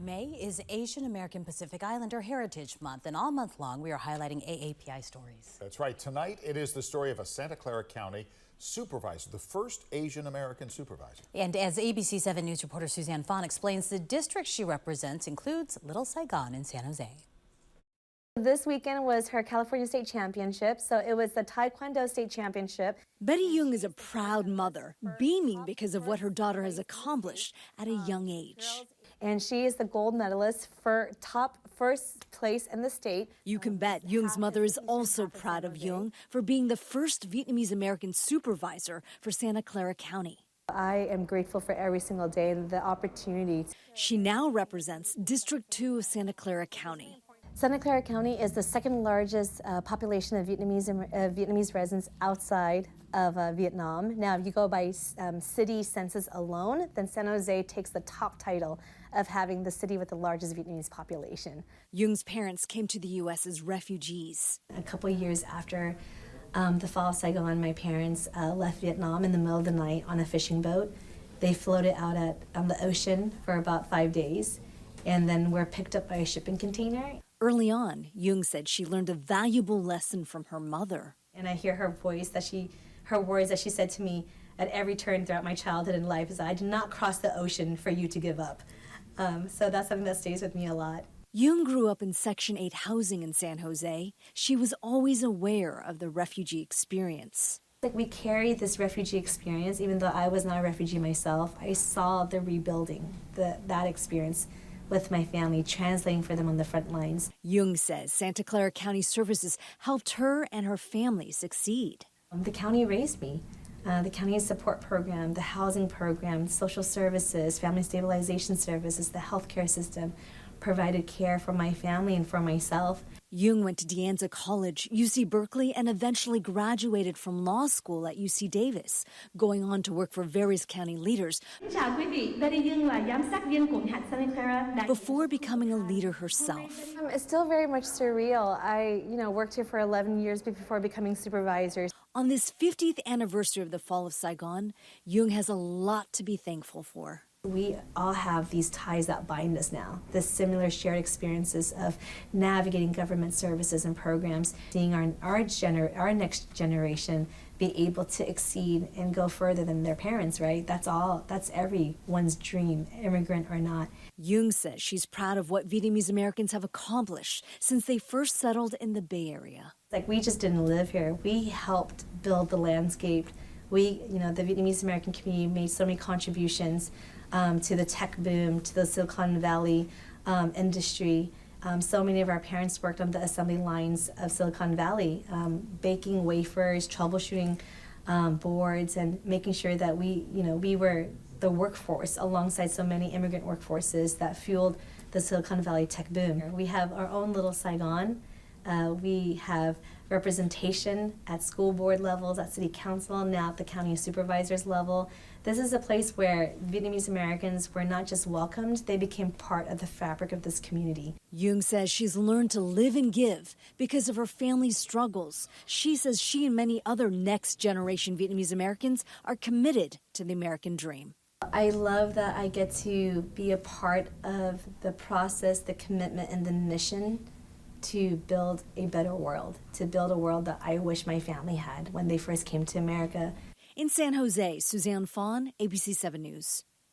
May is Asian American Pacific Islander Heritage Month, and all month long we are highlighting AAPI stories. That's right. Tonight it is the story of a Santa Clara County supervisor, the first Asian American supervisor. And as ABC 7 News reporter Suzanne Fawn explains, the district she represents includes Little Saigon in San Jose. This weekend was her California State Championship, so it was the Taekwondo State Championship. Betty Duong is a proud mother, beaming because of what her daughter has accomplished at a young age. And she is the gold medalist for first place in the state. You can bet Duong's mother is also proud of Duong for being the first Vietnamese American supervisor for Santa Clara County. I am grateful for every single day and the opportunity. She now represents District 2 of Santa Clara County. Santa Clara County is the second largest population of Vietnamese residents outside of Vietnam. Now, if you go by city census alone, then San Jose takes the top title of having the city with the largest Vietnamese population. Duong's parents came to the U.S. as refugees. A couple of years after the fall of Saigon, my parents left Vietnam in the middle of the night on a fishing boat. They floated out on the ocean for about 5 days, and then were picked up by a shipping container. Early on, Duong said she learned a valuable lesson from her mother. And I hear her words that she said to me at every turn throughout my childhood and life is, "I did not cross the ocean for you to give up." So that's something that stays with me a lot. Duong grew up in Section 8 housing in San Jose. She was always aware of the refugee experience. Like, we carry this refugee experience, even though I was not a refugee myself. I saw the rebuilding, that experience with my family, translating for them on the front lines. Duong says Santa Clara County Services helped her and her family succeed. The county raised me. The county support program, the housing program, social services, family stabilization services, the healthcare system provided care for my family and for myself. Duong went to De Anza College, UC Berkeley, and eventually graduated from law school at UC Davis, going on to work for various county leaders before becoming a leader herself. It's still very much surreal. I worked here for 11 years before becoming supervisor. On this 50th anniversary of the fall of Saigon, Duong has a lot to be thankful for. We all have these ties that bind us now, the similar shared experiences of navigating government services and programs, seeing our next generation be able to exceed and go further than their parents, right? That's everyone's dream, immigrant or not. Duong says she's proud of what Vietnamese Americans have accomplished since they first settled in the Bay Area. Like, we just didn't live here. We helped build the landscape. The Vietnamese American community made so many contributions to the tech boom, to the Silicon Valley industry. So many of our parents worked on the assembly lines of Silicon Valley, baking wafers, troubleshooting boards, and making sure that we were the workforce alongside so many immigrant workforces that fueled the Silicon Valley tech boom. We have our own little Saigon. We have representation at school board levels, at city council, now at the county supervisors level. This is a place where Vietnamese Americans were not just welcomed, they became part of the fabric of this community. Duong says she's learned to live and give because of her family's struggles. She says she and many other next generation Vietnamese Americans are committed to the American dream. I love that I get to be a part of the process, the commitment, and the mission to build a better world, to build a world that I wish my family had when they first came to America. In San Jose, Suzanne Fawn, ABC 7 News.